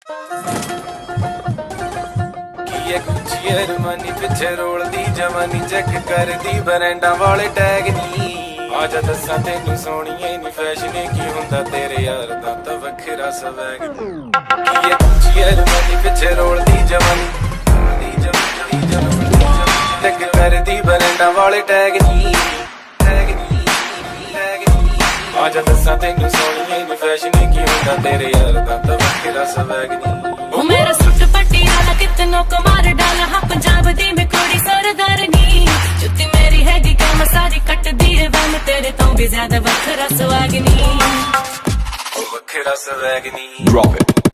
ਕੀ ਹੈ ਗੁੱਚੀ ਅਰਮਾਨੀ ਪਿੱਛੇ ਰੋਲਦੀ ਜਵਾਨੀ ਚੈੱਕ ਕਰਦੀ ਬਰੈਂਡਾਂ ਵਾਲੇ ਟੈਗ ਨੀ ਆਜਾ ਦੱਸਾਂ ਤੈਨੂੰ ਸੋਹਣੀਏ ਨੀ ਫੈਸ਼ਨ ਕੀ ਹੁੰਦਾ ਤੇਰੇ ਯਾਰ ਦਾ ਤਾਂ ਵੱਖਰਾ ਸਵੈਗ ਕੀ ਹੈ ਗੁੱਚੀ ਅਰਮਾਨੀ ਪਿੱਛੇ ਰੋਲਦੀ ਜਵਾਨੀ ਚੈੱਕ ਕਰਦੀ ਬਰੈਂਡਾਂ ਵਾਲੇ ਟੈਗ ਨੀ ਆਜਾ ਦੱਸਾਂ ਤੈਨੂੰ ਸੋਹਣੀਏ ਨੀ ਫੈਸ਼ਨ ਕੀ ਹੁੰਦਾ ਤੇਰੇ ਯਾਰ ਦਾ ਤਾਂ ਵੱਖਰਾ ਸਵੈਗ ਨੀ ਉਹ ਮੇਰਾ ਸੁੱਟ ਪਟਿਆਲਾ ਕਿਤਨੋਂ ਕਮਾਰ ਡਾਲਾ ਹਾਂ ਪੰਜਾਬ ਦੀ ਮੈਂ ਕੁੜੀ ਸਰਦਾਰਨੀ ਜੁੱਤੀ ਮੇਰੀ ਹੈਗੀ ਕੰਮ ਸਾਰੀ ਕੱਟਦੀ ਏ ਵਨ ਤੇਰੇ ਤੋਂ ਵੀ ਜ਼ਿਆਦਾ ਵੱਖਰਾ ਸਵਾਗ ਨੀ ਵੱਖਰਾ ਸਵੈਗ ਨੀ Drop it.